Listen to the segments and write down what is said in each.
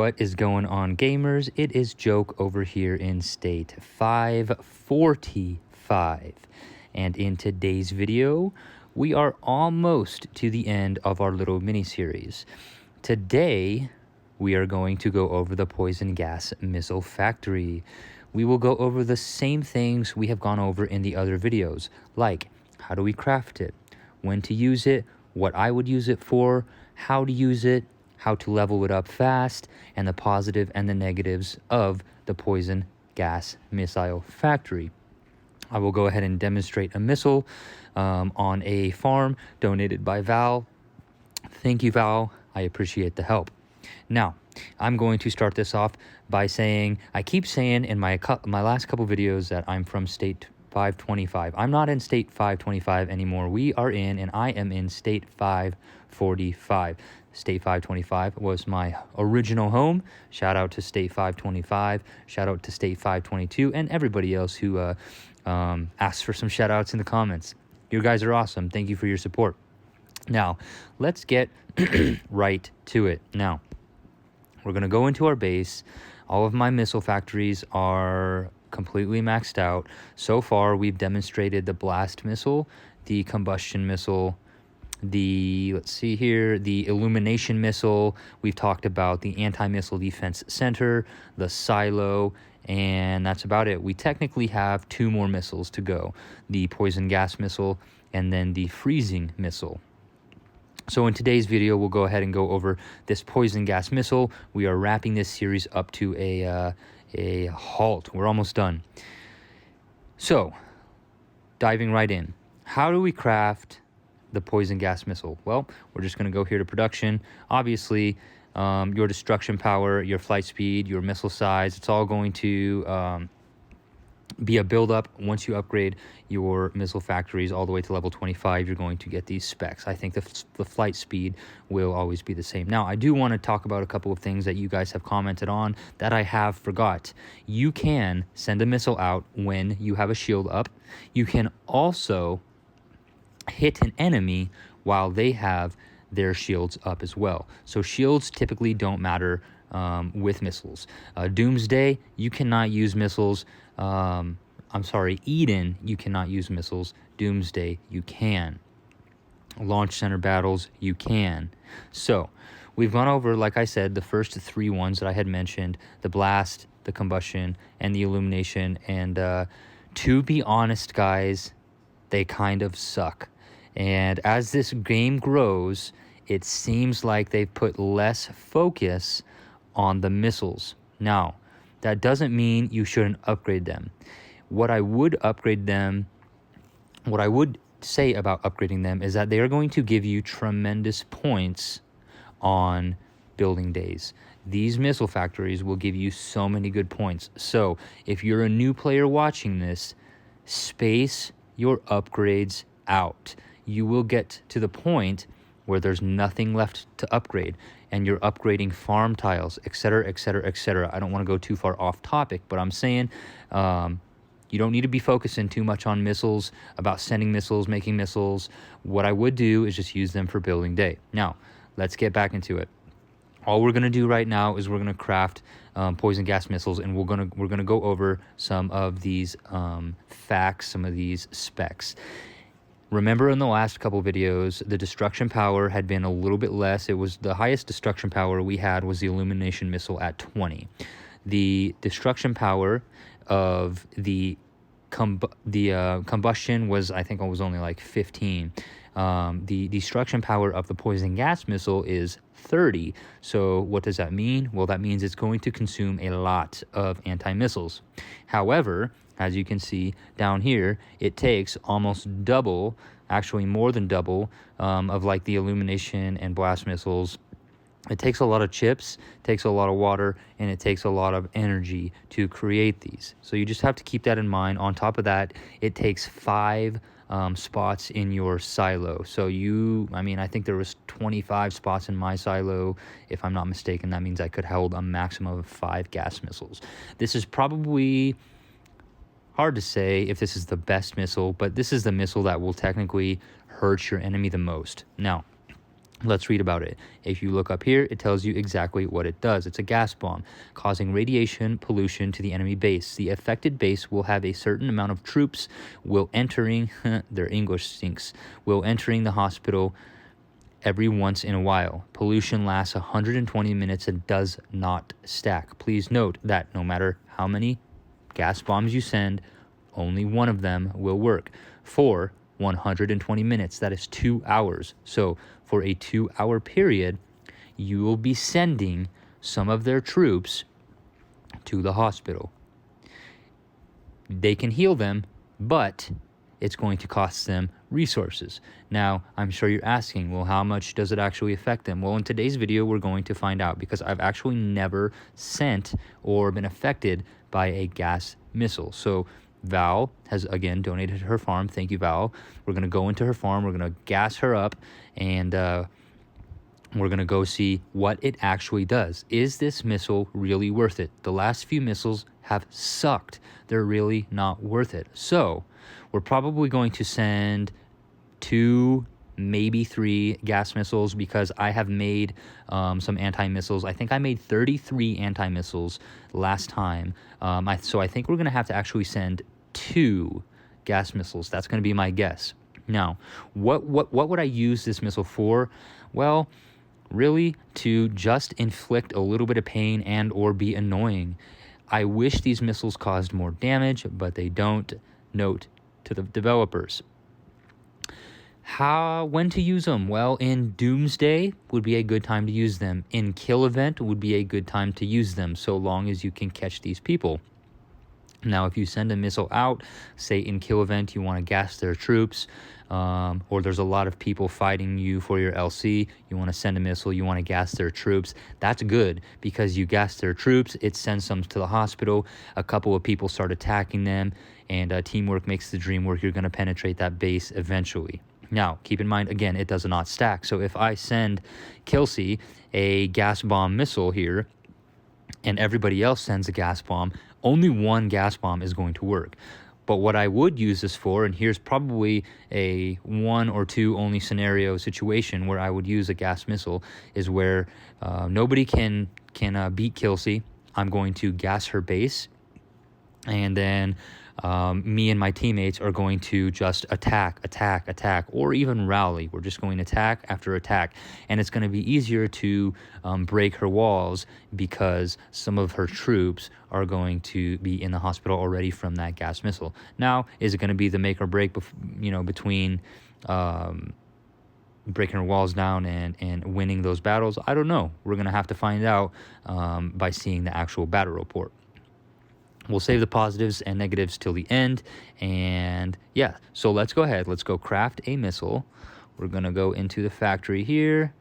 What is going on, gamers? It is Joke over here in state 545. And in today's video, we are almost to the end of our little mini-series. Today, we are going to go over the poison gas missile factory. We will go over the same things we have gone over in the other videos, like how do we craft it, when to use it, what I would use it for, how to use it, how to level it up fast, and the positive and the negatives of the poison gas missile factory. I will go ahead and demonstrate a missile on a farm donated by Val. Thank you, Val. I appreciate the help. Now, I'm going to start this off by saying, I keep saying in my last couple videos that I'm from state 525. I'm not in state 525 anymore. We are in, and I am in state 545. State 525 was my original home. Shout out to state 525. Shout out to state 522 and everybody else who asked for some shout outs in the comments. You guys are awesome. Thank you for your support. Now, let's get right to it. Now, we're going to go into our base. All of my missile factories are completely maxed out. So far, we've demonstrated the blast missile, the combustion missile, the illumination missile. We've talked about the anti-missile defense center, the silo, and that's about it. We technically have 2 more missiles to go, the poison gas missile and then the freezing missile. So in today's video, we'll go ahead and go over this poison gas missile. We are wrapping this series up to a halt. We're almost done. So, diving right in. How do we craft the poison gas missile? Well, we're just going to go here to production. Obviously, your destruction power, your flight speed, your missile size, it's all going to be a build-up. Once you upgrade your missile factories all the way to level 25, you're going to get these specs. I think the flight speed will always be the same. Now, I do want to talk about a couple of things that you guys have commented on that I have forgot. You can send a missile out when you have a shield up. You can also hit an enemy while they have their shields up as well. So shields typically don't matter with missiles. Doomsday, you cannot use missiles. Eden, you cannot use missiles. Doomsday, you can. Launch center battles, you can. So we've gone over, like I said, the first 3 ones that I had mentioned, the blast, the combustion, and the illumination. And to be honest, guys, they kind of suck. And as this game grows, it seems like they've put less focus on the missiles. Now, that doesn't mean you shouldn't upgrade them. What I would say about upgrading them is that they are going to give you tremendous points on building days. These missile factories will give you so many good points. So if you're a new player watching this, space your upgrades out. You will get to the point where there's nothing left to upgrade and you're upgrading farm tiles, etc., etc., etc. I don't want to go too far off topic, but I'm saying you don't need to be focusing too much on missiles, about sending missiles, making missiles. What I would do is just use them for building day. Now, let's get back into it. All we're going to do right now is we're going to craft poison gas missiles, and we're going to go over some of these facts, some of these specs. Remember in the last couple videos, the destruction power had been a little bit less. It was the highest destruction power we had was the illumination missile at 20. The destruction power of the combustion was, I think it was only like 15. The destruction power of the poison gas missile is 30. So what does that mean? Well, that means it's going to consume a lot of anti-missiles. However, as you can see down here, it takes almost double, actually more than double, of like the illumination and blast missiles. It takes a lot of chips, takes a lot of water, and it takes a lot of energy to create these. So you just have to keep that in mind. On top of that, it takes 5 spots in your silo. So I think there was 25 spots in my silo. If I'm not mistaken, that means I could hold a maximum of 5 gas missiles. This is probably hard to say if this is the best missile, but this is the missile that will technically hurt your enemy the most. Now, Let's read about it. If you look up here, it tells you exactly what it does. It's a gas bomb causing radiation pollution to the enemy base. The affected base will have a certain amount of troops will entering their English stinks, will entering the hospital every once in a while. Pollution lasts 120 minutes and does not stack. Please note that no matter how many gas bombs you send, only one of them will work for 120 minutes. That is 2 hours. So for a 2-hour period, you will be sending some of their troops to the hospital. They can heal them, but it's going to cost them resources. Now, I'm sure you're asking, well, how much does it actually affect them? Well, in today's video, we're going to find out, because I've actually never sent or been affected by a gas missile. So Val has, again, donated her farm. Thank you, Val. We're going to go into her farm. We're going to gas her up, and we're going to go see what it actually does. Is this missile really worth it? The last few missiles have sucked. They're really not worth it. So we're probably going to send 2, maybe 3 gas missiles, because I have made some anti-missiles. I think I made 33 anti-missiles last time. So I think we're going to have to actually send 2 gas missiles. That's going to be my guess. Now, what would I use this missile for? Well, really to just inflict a little bit of pain and or be annoying. I wish these missiles caused more damage, but they don't. Note to the developers. When to use them? Well, in Doomsday would be a good time to use them. In Kill Event would be a good time to use them, so long as you can catch these people. Now, if you send a missile out, say in Kill Event, you want to gas their troops, or there's a lot of people fighting you for your LC, you want to send a missile, you want to gas their troops, that's good, because you gas their troops, it sends them to the hospital, a couple of people start attacking them, and teamwork makes the dream work. You're going to penetrate that base eventually. Now, keep in mind, again, it does not stack. So if I send Kelsey a gas bomb missile here, and everybody else sends a gas bomb, only one gas bomb is going to work. But what I would use this for, and here's probably a 1 or 2 only scenario situation where I would use a gas missile, is where nobody can beat Kelsey. I'm going to gas her base, and then me and my teammates are going to just attack, or even rally. We're just going attack after attack, and it's going to be easier to break her walls, because some of her troops are going to be in the hospital already from that gas missile. Now, is it going to be the make or break, between breaking her walls down and winning those battles? I don't know. We're going to have to find out by seeing the actual battle report. We'll save the positives and negatives till the end. And yeah, so let's go ahead. Let's go craft a missile. We're going to go into the factory here.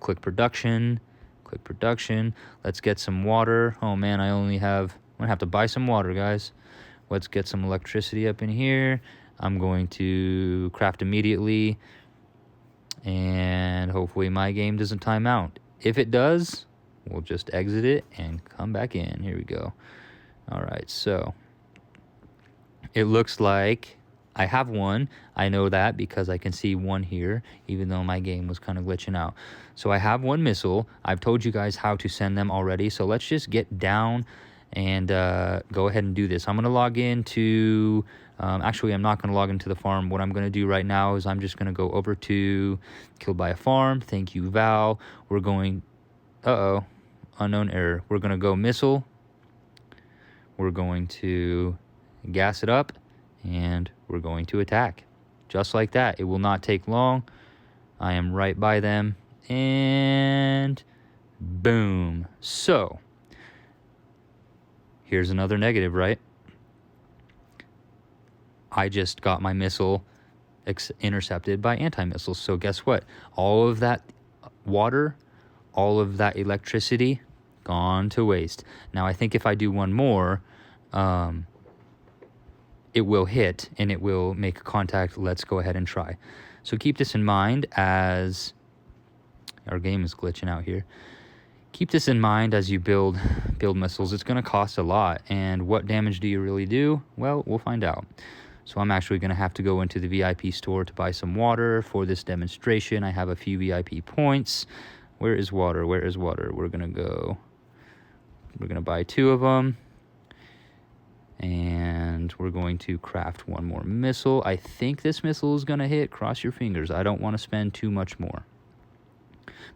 Click production. Let's get some water. Oh man, I'm going to have to buy some water, guys. Let's get some electricity up in here. I'm going to craft immediately. And hopefully my game doesn't time out. If it does, we'll just exit it and come back in. Here we go. All right, so it looks like I have one. I know that because I can see one here, even though my game was kind of glitching out. So I have one missile. I've told you guys how to send them already. So let's just get down and go ahead and do this. I'm going to log into... actually, I'm not going to log into the farm. What I'm going to do right now is I'm just going to go over to Killed by a Farm. Thank you, Val. We're going... Uh-oh. Unknown error. We're going to go missile. We're going to gas it up, and we're going to attack. Just like that. It will not take long. I am right by them, and boom. So, here's another negative, right? I just got my missile intercepted by anti-missiles. So guess what? All of that water, all of that electricity, gone to waste. Now, I think if I do one more, it will hit and it will make contact. Let's go ahead and try. So keep this in mind as our game is glitching out here. Keep this in mind as you build missiles. It's going to cost a lot. And what damage do you really do? Well, we'll find out. So I'm actually going to have to go into the VIP store to buy some water for this demonstration. I have a few VIP points. Where is water? Where is water? We're going to buy 2 of them. And we're going to craft 1 more missile. I think this missile is going to hit. Cross your fingers. I don't want to spend too much more.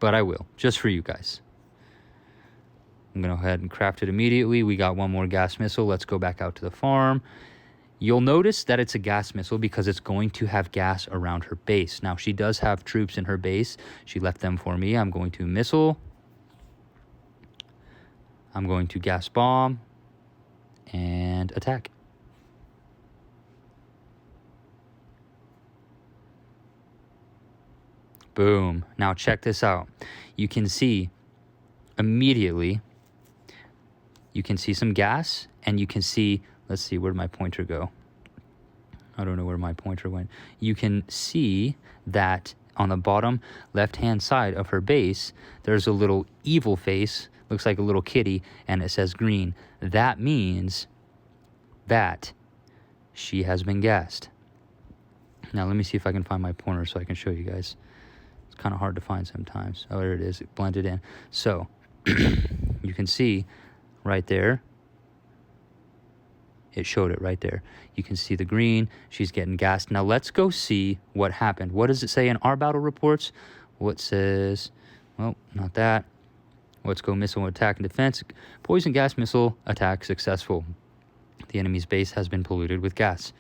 But I will, just for you guys. I'm going to go ahead and craft it immediately. We got 1 more gas missile. Let's go back out to the farm. You'll notice that it's a gas missile because it's going to have gas around her base. Now, she does have troops in her base. She left them for me. I'm going to missile. I'm going to gas bomb. And attack. Boom. Now check this out. You can see immediately, you can see some gas, and you can see, let's see, where'd my pointer go? I don't know where my pointer went. You can see that on the bottom left-hand side of her base, there's a little evil face, looks like a little kitty, and it says green. That means that she has been gassed. Now, let me see if I can find my pointer so I can show you guys. It's kind of hard to find sometimes. Oh, there it is. It blended in. So, you can see right there. It showed it right there. You can see the green. She's getting gassed. Now, let's go see what happened. What does it say in our battle reports? What says, well, not that. Let's go missile attack and defense. Poison gas missile attack successful. The enemy's base has been polluted with gas.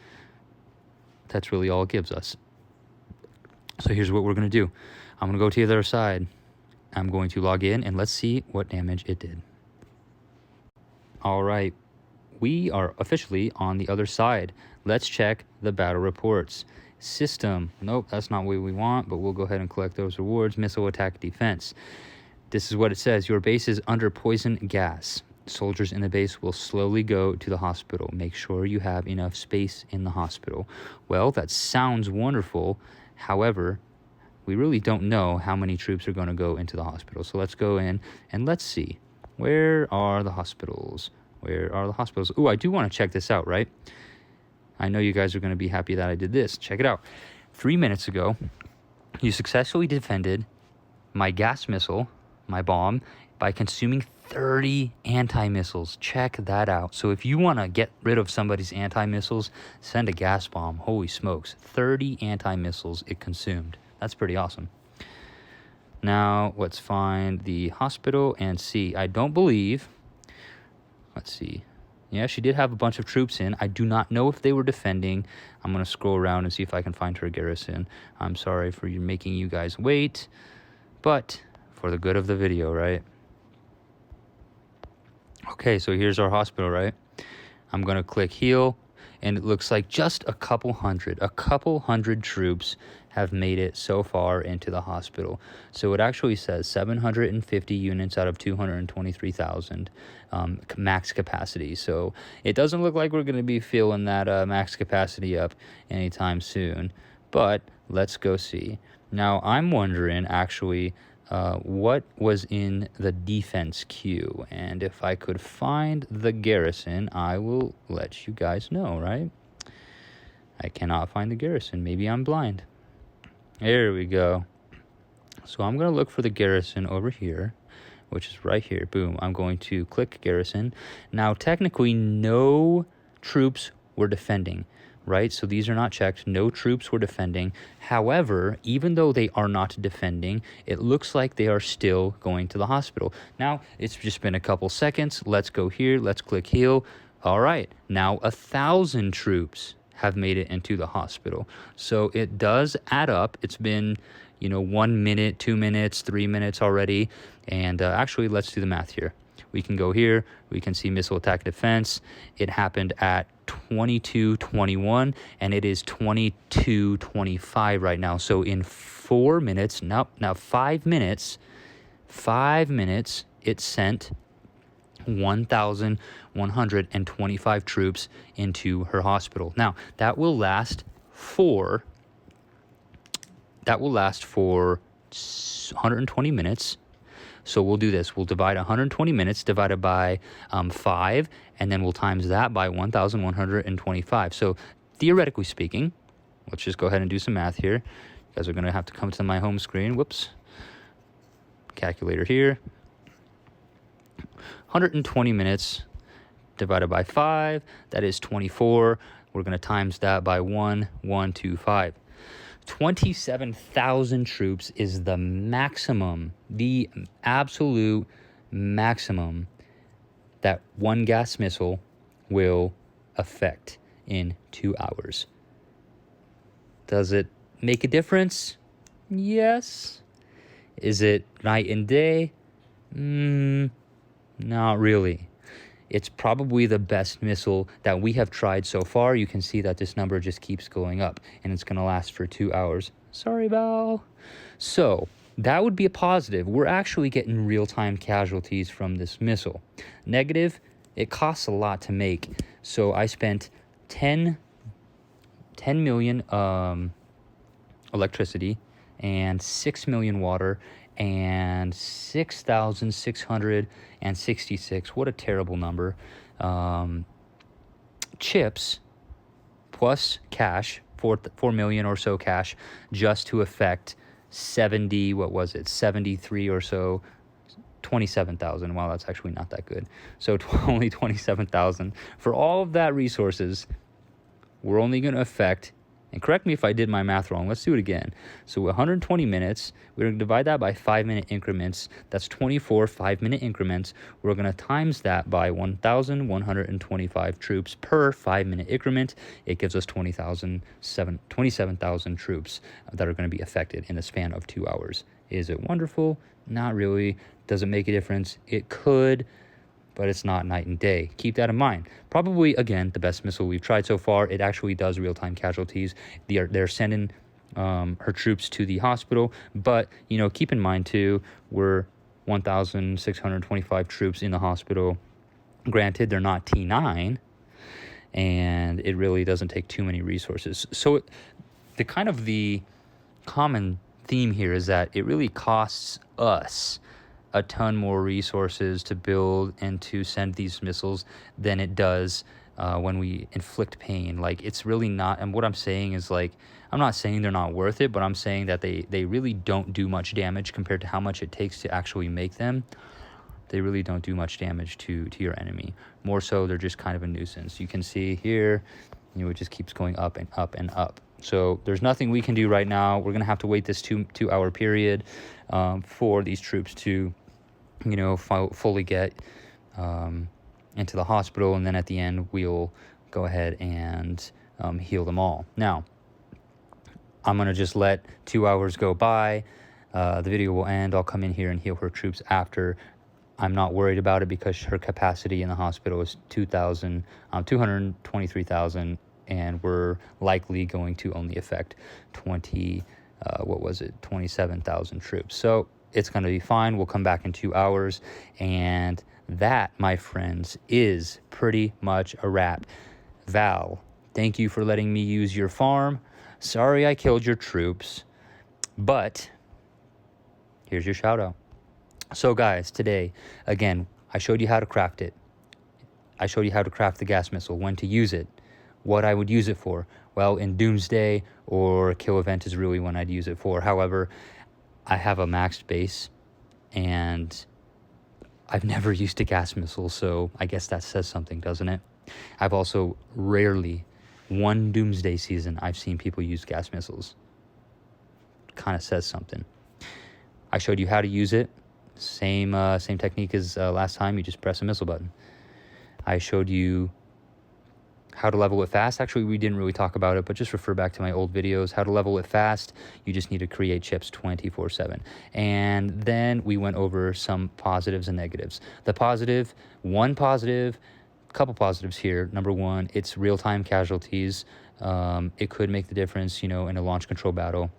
That's really all it gives us. So here's what we're going to do. I'm going to go to the other side. I'm going to log in, and let's see what damage it did. All right. We are officially on the other side. Let's check the battle reports. System. Nope, that's not what we want, but we'll go ahead and collect those rewards. Missile attack defense. This is what it says. Your base is under poison gas. Soldiers in the base will slowly go to the hospital. Make sure you have enough space in the hospital. Well, that sounds wonderful. However, we really don't know how many troops are going to go into the hospital. So let's go in and let's see. Where are the hospitals? Where are the hospitals? Ooh, I do want to check this out, right? I know you guys are going to be happy that I did this. Check it out. 3 minutes ago, you successfully defended my gas missile, my bomb, by consuming 30 anti-missiles. Check that out. So if you want to get rid of somebody's anti-missiles, send a gas bomb. Holy smokes. 30 anti-missiles it consumed. That's pretty awesome. Now, let's find the hospital and see. I don't believe... Let's see. Yeah, she did have a bunch of troops in. I do not know if they were defending. I'm going to scroll around and see if I can find her garrison. I'm sorry for making you guys wait, but for the good of the video, right? Okay, so here's our hospital, right? I'm going to click heal, and it looks like just a couple hundred troops have made it so far into the hospital. So it actually says 750 units out of 223,000 max capacity. So it doesn't look like we're going to be filling that max capacity up anytime soon. But let's go see. Now, I'm wondering, actually, what was in the defense queue. And if I could find the garrison, I will let you guys know, right? I cannot find the garrison. Maybe I'm blind. There we go. So I'm going to look for the garrison over here, which is right here. Boom. I'm going to click garrison. Now, technically, no troops were defending, right? So these are not checked. No troops were defending. However, even though they are not defending, it looks like they are still going to the hospital. Now, it's just been a couple seconds. Let's go here. Let's click heal. All right. Now, 1,000 troops have made it into the hospital. So it does add up. It's been, 1 minute, 2 minutes, 3 minutes already. And actually, let's do the math here. We can go here. We can see missile attack defense. It happened at 22:21, and it is 22:25 right now. So in 4 minutes, now 5 minutes, it sent 1,125 troops into her hospital. Now, that will last for 120 minutes. So we'll do this. We'll divide 120 minutes divided by 5, and then we'll times that by 1,125. So theoretically speaking, let's just go ahead and do some math here. You guys are going to have to come to my home screen. Whoops. Calculator here. 120 minutes divided by 5, that is 24. We're going to times that by 1,125. 27,000 troops is the maximum, the absolute maximum that one gas missile will affect in 2 hours. Does it make a difference? Yes. Is it night and day? Not really. It's probably the best missile that we have tried so far. You can see that this number just keeps going up, and it's going to last for 2 hours. Sorry, Val. So that would be a positive. We're actually getting real-time casualties from this missile. Negative, it costs a lot to make. So I spent 10 million electricity and 6 million water and 6,666. What a terrible number. Chips plus cash, 4 million or so cash, just to affect 73 or so, 27,000. Wow, that's actually not that good. So only 27,000. For all of that resources, we're only going to affect, and correct me if I did my math wrong, let's do it again. So 120 minutes, we're going to divide that by 5-minute increments. That's 24 5-minute increments. We're going to times that by 1,125 troops per 5-minute increment. It gives us 27,000 troops that are going to be affected in the span of 2 hours. Is it wonderful? Not really. Does it make a difference? It could, but it's not night and day. Keep that in mind. Probably, again, the best missile we've tried so far. It actually does real-time casualties. They're sending her troops to the hospital, but, keep in mind, too, we're 1,625 troops in the hospital. Granted, they're not T9, and it really doesn't take too many resources. So the common theme here is that it really costs us a ton more resources to build and to send these missiles than it does when we inflict pain. Like, it's really not, and what I'm saying is, like, I'm not saying they're not worth it, but I'm saying that they really don't do much damage compared to how much it takes to actually make them. They really don't do much damage to your enemy. More so, they're just kind of a nuisance. You can see here, it just keeps going up and up and up. So there's nothing we can do right now. We're going to have to wait this 2-hour period for these troops to, fully get into the hospital. And then at the end, we'll go ahead and heal them all. Now, I'm going to just let 2 hours go by. The video will end. I'll come in here and heal her troops after. I'm not worried about it because her capacity in the hospital is 223,000. And we're likely going to only affect 27,000 troops. So it's going to be fine. We'll come back in 2 hours. And that, my friends, is pretty much a wrap. Val, thank you for letting me use your farm. Sorry I killed your troops, but here's your shout out. So guys, today, again, I showed you how to craft it. I showed you how to craft the gas missile, when to use it, what I would use it for. Well, in Doomsday or Kill Event is really when I'd use it for. However, I have a maxed base, and I've never used a gas missile, so I guess that says something, doesn't it? I've also rarely, one Doomsday season, I've seen people use gas missiles. Kind of says something. I showed you how to use it. Same technique as last time. You just press a missile button. I showed you how to level it fast. Actually, we didn't really talk about it, but just refer back to my old videos. How to level it fast. You just need to create chips 24/7. And then we went over some positives and negatives. The positive, couple positives here. Number one, it's real-time casualties. It could make the difference, in a launch control battle.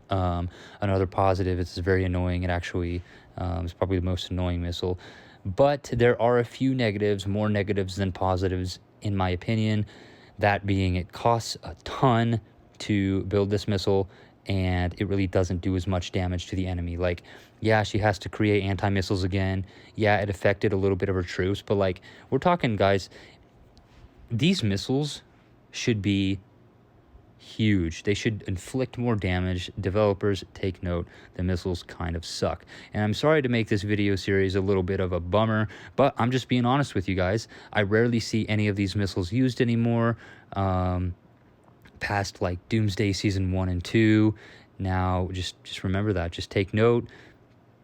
Another positive, it's very annoying. It actually is probably the most annoying missile. But there are a few negatives, more negatives than positives, in my opinion. That being, it costs a ton to build this missile, and it really doesn't do as much damage to the enemy. Like, yeah, she has to create anti-missiles again. Yeah, it affected a little bit of her troops, but, like, we're talking, guys, these missiles should be huge. They should inflict more damage. Developers, take note, the missiles kind of suck. And I'm sorry to make this video series a little bit of a bummer, but I'm just being honest with you guys. I rarely see any of these missiles used anymore. Past like Doomsday Season 1 and 2. Now, just remember that. Just take note.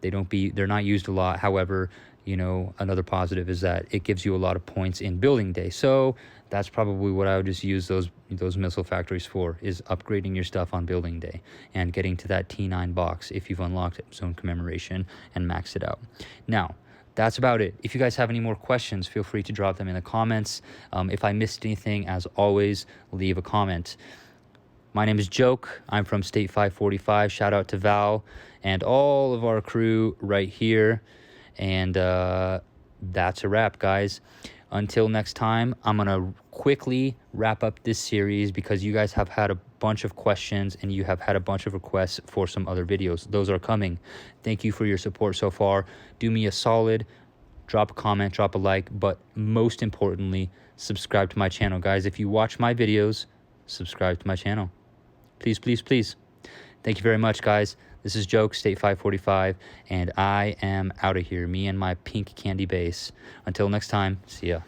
They're not used a lot. However, you know, another positive is that it gives you a lot of points in building day. So that's probably what I would just use those missile factories for, is upgrading your stuff on building day and getting to that T9 box if you've unlocked Zone Commemoration and maxed it out. Now, that's about it. If you guys have any more questions, feel free to drop them in the comments. If I missed anything, as always, leave a comment. My name is Joke. I'm from State 545. Shout out to Val and all of our crew right here. And that's a wrap, guys. Until next time, I'm going to quickly wrap up this series because you guys have had a bunch of questions and you have had a bunch of requests for some other videos. Those are coming. Thank you for your support so far. Do me a solid. Drop a comment, drop a like, but most importantly, subscribe to my channel, guys. If you watch my videos, subscribe to my channel. Please, please, please. Thank you very much, guys. This is Joke, State 545, and I am out of here. Me and my pink candy base. Until next time, see ya.